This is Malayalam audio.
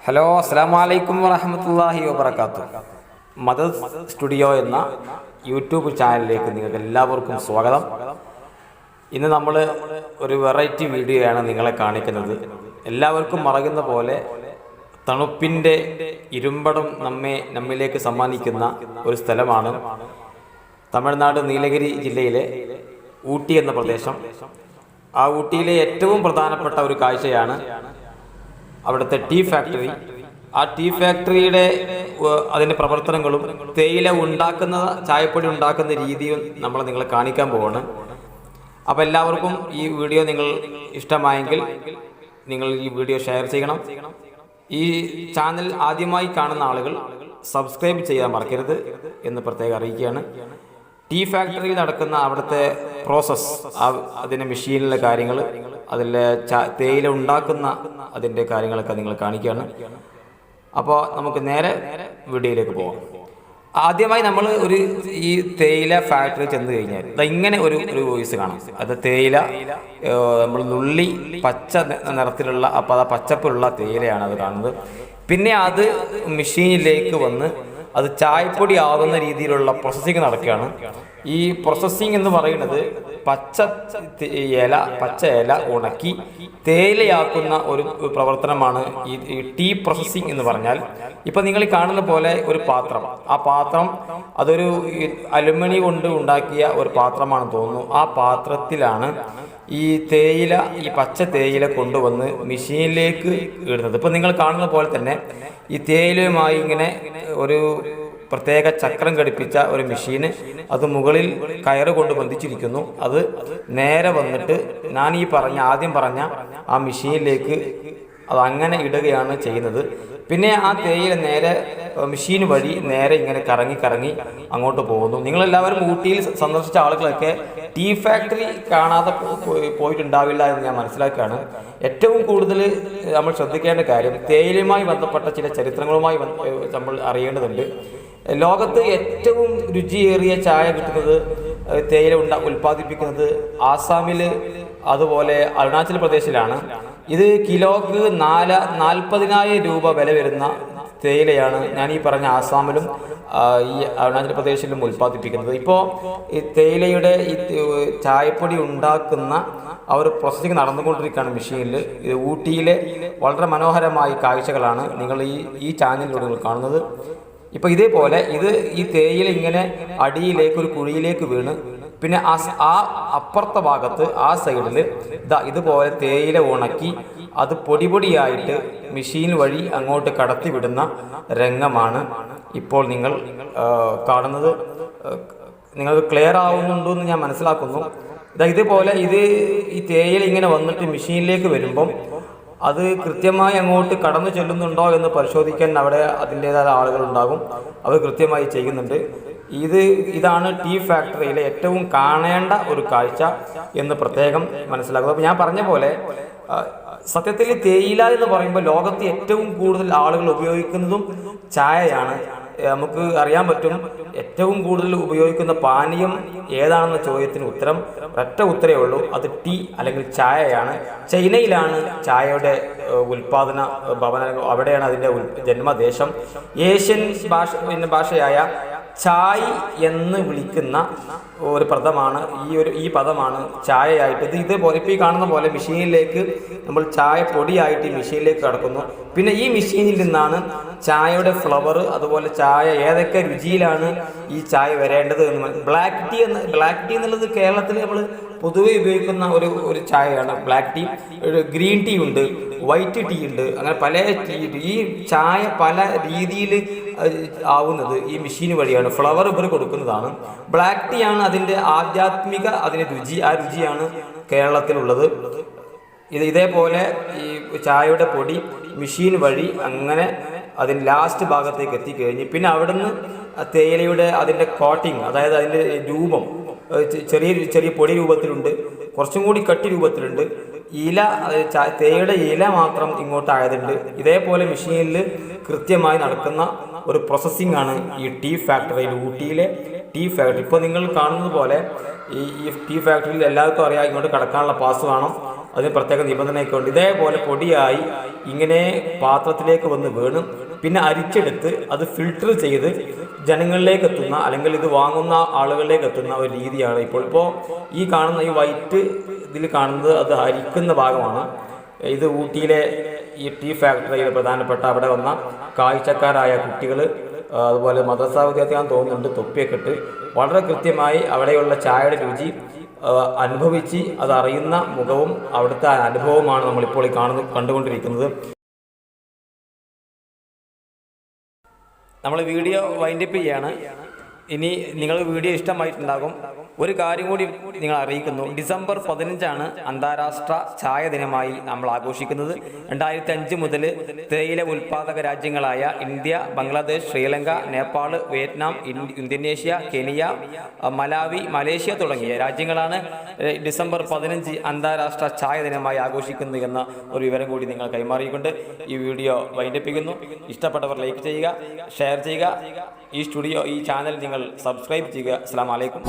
ഹലോ, അസ്സലാമു അലൈക്കും വറഹ്മത്തുള്ളാഹി വബറകാതുഹു. മദദ് സ്റ്റുഡിയോ എന്ന യൂട്യൂബ് ചാനലിലേക്ക് നിങ്ങൾക്ക് എല്ലാവർക്കും സ്വാഗതം. ഇന്ന് നമ്മൾ ഒരു വെറൈറ്റി വീഡിയോയാണ് നിങ്ങളെ കാണിക്കുന്നത്. എല്ലാവർക്കും അറിയുന്ന പോലെ തണുപ്പിൻ്റെ ഇരുമ്പടം നമ്മിലേക്ക് സമ്മാനിക്കുന്ന ഒരു സ്ഥലമാണ് തമിഴ്നാട് നീലഗിരി ജില്ലയിലെ ഊട്ടി എന്ന പ്രദേശം. ആ ഊട്ടിയിലെ ഏറ്റവും പ്രധാനപ്പെട്ട ഒരു കാഴ്ചയാണ് അവിടുത്തെ ടീ ഫാക്ടറി. ആ ടീ ഫാക്ടറിയുടെ അതിൻ്റെ പ്രവർത്തനങ്ങളും തേയില ഉണ്ടാക്കുന്ന ചായപ്പൊടി ഉണ്ടാക്കുന്ന രീതിയും നമ്മൾ നിങ്ങളെ കാണിക്കാൻ പോവാണ്. അപ്പോൾ എല്ലാവർക്കും ഈ വീഡിയോ നിങ്ങൾ ഇഷ്ടമായെങ്കിൽ നിങ്ങൾ ഈ വീഡിയോ ഷെയർ ചെയ്യണം. ഈ ചാനൽ ആദ്യമായി കാണുന്ന ആളുകൾ സബ്സ്ക്രൈബ് ചെയ്യാൻ മറക്കരുത് എന്ന് പ്രത്യേകം അറിയിക്കുകയാണ്. ടീ ഫാക്ടറിയിൽ നടക്കുന്ന അവിടുത്തെ പ്രോസസ്സ്, അതിൻ്റെ മെഷീനിലെ കാര്യങ്ങൾ, അതിലെ തേയില ഉണ്ടാക്കുന്ന അതിൻ്റെ കാര്യങ്ങളൊക്കെ നിങ്ങൾ കാണിക്കുകയാണ്. അപ്പോൾ നമുക്ക് നേരെ വീഡിയോയിലേക്ക് പോകാം. ആദ്യമായി നമ്മൾ ഈ തേയില ഫാക്ടറി ചെന്ന് കഴിഞ്ഞാൽ ഇങ്ങനെ ഒരു വോയിസ് കാണാം. അത് തേയില നമ്മൾ നുള്ളി പച്ച നിറത്തിലുള്ള അപ്പോൾ പച്ചപ്പിലുള്ള തേയിലയാണ് അത് കാണുന്നത്. പിന്നെ അത് മെഷീനിലേക്ക് വന്ന് അത് ചായപ്പൊടി ആകുന്ന രീതിയിലുള്ള പ്രോസസ്സിങ് നടക്കുകയാണ്. ഈ പ്രോസസ്സിങ് എന്ന് പറയുന്നത് പച്ച ഇല ഉണക്കി തേയിലയാക്കുന്ന ഒരു പ്രവർത്തനമാണ് ഈ ടീ പ്രോസസ്സിങ് എന്ന് പറഞ്ഞാൽ. ഇപ്പം നിങ്ങൾ ഈ കാണുന്ന പോലെ ഒരു പാത്രം, ആ പാത്രം അതൊരു അലുമിനിയം കൊണ്ട് ഉണ്ടാക്കിയ ഒരു പാത്രമാണെന്ന് തോന്നുന്നു. ആ പാത്രത്തിലാണ് ഈ തേയില, ഈ പച്ച തേയില കൊണ്ടുവന്ന് മെഷീനിലേക്ക് ഇടുന്നത്. ഇപ്പം നിങ്ങൾ കാണുന്ന പോലെ തന്നെ ഈ തേയിലയുമായി ഇങ്ങനെ ഒരു പ്രത്യേക ചക്രം ഘടിപ്പിച്ച ഒരു മെഷീന്, അത് മുകളിൽ കയറ് കൊണ്ട് ബന്ധിച്ചിരിക്കുന്നു. അത് നേരെ വന്നിട്ട് ഞാൻ ആദ്യം പറഞ്ഞ ആ മെഷീനിലേക്ക് അത് അങ്ങനെ ഇടുകയാണ് ചെയ്യുന്നത്. പിന്നെ ആ തേയില നേരെ മെഷീൻ വഴി നേരെ ഇങ്ങനെ കറങ്ങി അങ്ങോട്ട് പോകുന്നു. നിങ്ങളെല്ലാവരും ഊട്ടിയിൽ സന്ദർശിച്ച ആളുകളൊക്കെ ടീ ഫാക്ടറി കാണാതെ പോയിട്ടുണ്ടാവില്ല എന്ന് ഞാൻ മനസ്സിലാക്കുകയാണ്. ഏറ്റവും കൂടുതൽ നമ്മൾ ശ്രദ്ധിക്കേണ്ട കാര്യം തേയിലയുമായി ബന്ധപ്പെട്ട ചില ചരിത്രങ്ങളുമായി നമ്മൾ അറിയേണ്ടതുണ്ട്. ലോകത്ത് ഏറ്റവും രുചിയേറിയ ചായ കിട്ടുന്നത്, തേയില ഉൽപ്പാദിപ്പിക്കുന്നത് ആസാമിൽ, അതുപോലെ അരുണാചൽ പ്രദേശിലാണ്. ഇത് കിലോക്ക് 40,000 രൂപ വില വരുന്ന തേയിലയാണ് ഞാൻ ഈ പറഞ്ഞ ആസാമിലും ഈ അരുണാചൽ പ്രദേശിലും ഉൽപ്പാദിപ്പിക്കുന്നത്. ഇപ്പോൾ ഈ തേയിലയുടെ ഈ ചായപ്പൊടി ഉണ്ടാക്കുന്ന ആ ഒരു പ്രോസസ്സിങ് നടന്നുകൊണ്ടിരിക്കുകയാണ് മെഷീനിൽ. ഇത് ഊട്ടിയിലെ വളരെ മനോഹരമായ കാഴ്ചകളാണ് നിങ്ങൾ ഈ ചാനലിലൂടെ നിങ്ങൾ കാണുന്നത്. ഇപ്പോൾ ഇതേപോലെ ഈ തേയില ഇങ്ങനെ അടിയിലേക്ക് ഒരു കുഴിയിലേക്ക് വീണ്, പിന്നെ ആ അപ്പുറത്തെ ഭാഗത്ത് ആ സൈഡിൽ ഇതുപോലെ തേയില ഉണക്കി അത് പൊടിയായിട്ട് മെഷീൻ വഴി അങ്ങോട്ട് കടത്തി വിടുന്ന രംഗമാണ് ഇപ്പോൾ നിങ്ങൾ കാണുന്നത്. നിങ്ങൾക്ക് ക്ലിയർ ആവുന്നുണ്ടോ എന്ന് ഞാൻ മനസ്സിലാക്കുന്നു. ഇതുപോലെ ഈ തേയില ഇങ്ങനെ വന്നിട്ട് മെഷീനിലേക്ക് വരുമ്പം അത് കൃത്യമായി അങ്ങോട്ട് കടന്നു ചെല്ലുന്നുണ്ടോ എന്ന് പരിശോധിക്കാൻ അവിടെ അതിൻ്റേതായ ആളുകളുണ്ടാകും. അവർ കൃത്യമായി ചെയ്യുന്നുണ്ട്. ഇതാണ് ടീ ഫാക്ടറിയിലെ ഏറ്റവും കാണേണ്ട ഒരു കാഴ്ച എന്ന് പ്രത്യേകം മനസ്സിലാക്കുക. അപ്പോൾ ഞാൻ പറഞ്ഞ പോലെ സത്യത്തിൽ തേയില എന്ന് പറയുമ്പോൾ ലോകത്ത് ഏറ്റവും കൂടുതൽ ആളുകൾ ഉപയോഗിക്കുന്നതും ചായയാണ്. നമുക്ക് അറിയാൻ പറ്റും ഏറ്റവും കൂടുതൽ ഉപയോഗിക്കുന്ന പാനീയം ഏതാണെന്ന ചോദ്യത്തിന് ഒറ്റ ഉത്തരവേ ഉള്ളൂ, അത് ടീ അല്ലെങ്കിൽ ചായയാണ്. ചൈനയിലാണ് ചായയുടെ ഉൽപാദന ഭവനം, അവിടെയാണ് അതിൻ്റെ ജന്മദേശം. ഏഷ്യൻ ഭാഷയായ ചായ് എന്ന് വിളിക്കുന്ന ഒരു പദമാണ് ഈ പദമാണ് ചായയായിട്ട്. ഇതേപോലെ ഇപ്പോൾ ഈ കാണുന്ന പോലെ മെഷീനിലേക്ക് നമ്മൾ ചായ പൊടിയായിട്ട് ഈ മെഷീനിലേക്ക് കടക്കുന്നു. പിന്നെ ഈ മെഷീനിൽ നിന്നാണ് ചായയുടെ ഫ്ലവർ, അതുപോലെ ചായ ഏതൊക്കെ രുചിയിലാണ് ഈ ചായ വരേണ്ടത് എന്ന്. ബ്ലാക്ക് ടീ എന്നുള്ളത് കേരളത്തിൽ നമ്മൾ പൊതുവെ ഉപയോഗിക്കുന്ന ഒരു ചായയാണ് ബ്ലാക്ക് ടീ. ഗ്രീൻ ടീ ഉണ്ട്, വൈറ്റ് ടീ ഉണ്ട്, അങ്ങനെ പല ടീ. ഈ ചായ പല രീതിയിൽ ആവുന്നത് ഈ മെഷീൻ വഴിയാണ്. ഫ്ലവർ ഇവർ കൊടുക്കുന്നതാണ്. ബ്ലാക്ക് ടീ ആണ് അതിൻ്റെ ആധ്യാത്മിക രുചി. ആ രുചിയാണ് കേരളത്തിലുള്ളത്. ഇതേപോലെ ഈ ചായയുടെ പൊടി മെഷീൻ വഴി അങ്ങനെ അതിന് ലാസ്റ്റ് ഭാഗത്തേക്ക് എത്തിക്കഴിഞ്ഞ് പിന്നെ അവിടുന്ന് തേയിലയുടെ അതിൻ്റെ കോട്ടിങ്, അതായത് അതിൻ്റെ രൂപം ചെറിയ പൊടി രൂപത്തിലുണ്ട്, കുറച്ചും കൂടി കട്ടി രൂപത്തിലുണ്ട്. തേയിലയുടെ ഇല മാത്രം ഇങ്ങോട്ടായതുണ്ട്. ഇതേപോലെ മെഷീനിൽ കൃത്യമായി നടക്കുന്ന ഒരു പ്രോസസ്സിംഗ് ആണ് ഈ ടീ ഫാക്ടറിയിൽ, ഊട്ടിയിലെ ടീ ഫാക്ടറി. ഇപ്പോൾ നിങ്ങൾ കാണുന്നത് പോലെ ഈ ടീ ഫാക്ടറിയിൽ എല്ലാവർക്കും അറിയാം ഇങ്ങോട്ട് കടക്കാനുള്ള പാസ് വേണം. അതിന് പ്രത്യേക നിബന്ധനയൊക്കെ ഉണ്ട്. ഇതേപോലെ പൊടിയായി ഇങ്ങനെ പാത്രത്തിലേക്ക് വന്ന് വീണ് പിന്നെ അരിച്ചെടുത്ത് അത് ഫിൽട്ടർ ചെയ്ത് ജനങ്ങളിലേക്ക് എത്തുന്ന അല്ലെങ്കിൽ ഇത് വാങ്ങുന്ന ആളുകളിലേക്ക് എത്തുന്ന ഒരു രീതിയാണ് ഇപ്പോൾ ഈ കാണുന്ന ഈ വൈറ്റ് ഇതിൽ കാണുന്നത് അത് അരിക്കുന്ന ഭാഗമാണ്. ഇത് ഊട്ടിയിലെ ഈ ടീ ഫാക്ടറിയിൽ പ്രധാനപ്പെട്ട അവിടെ വന്ന കാഴ്ചക്കാരായ കുട്ടികൾ, അതുപോലെ മദ്രസ വിദ്യാർത്ഥിയാണെന്ന് തോന്നുന്നുണ്ട്, തൊപ്പിയൊക്കെ ഇട്ട് വളരെ കൃത്യമായി അവിടെയുള്ള ചായയുടെ രുചി അനുഭവിച്ച് അതറിയുന്ന മുഖവും അവിടുത്തെ അനുഭവമാണ് നമ്മളിപ്പോൾ ഈ കണ്ടുകൊണ്ടിരിക്കുന്നത്. നമ്മൾ വീഡിയോ വൈൻഡപ്പ് ചെയ്യാണ്. ഇനി നിങ്ങൾ വീഡിയോ ഇഷ്ടമായിട്ടുണ്ടാകും. ഒരു കാര്യം കൂടി നിങ്ങൾ അറിയിക്കുന്നു. ഡിസംബർ 15 അന്താരാഷ്ട്ര ചായ ദിനമായി നമ്മൾ ആഘോഷിക്കുന്നത്. 2005 മുതൽ തേയില ഉൽപ്പാദക രാജ്യങ്ങളായ India, Bangladesh, Sri Lanka, Nepal, Vietnam, Indonesia, Kenya, Malawi, Malaysia തുടങ്ങിയ രാജ്യങ്ങളാണ് ഡിസംബർ 15 അന്താരാഷ്ട്ര ചായ ദിനമായി ആഘോഷിക്കുന്നത് എന്ന ഒരു വിവരം കൂടി നിങ്ങൾ കൈമാറിക്കൊണ്ട് ഈ വീഡിയോ വൈൻഡപ്പിക്കുന്നു. ഇഷ്ടപ്പെട്ടവർ ലൈക്ക് ചെയ്യുക, ഷെയർ ചെയ്യുക. ഈ ചാനൽ നിങ്ങൾ സബ്സ്ക്രൈബ് ചെയ്യുക. അസ്സലാമു അലൈക്കും.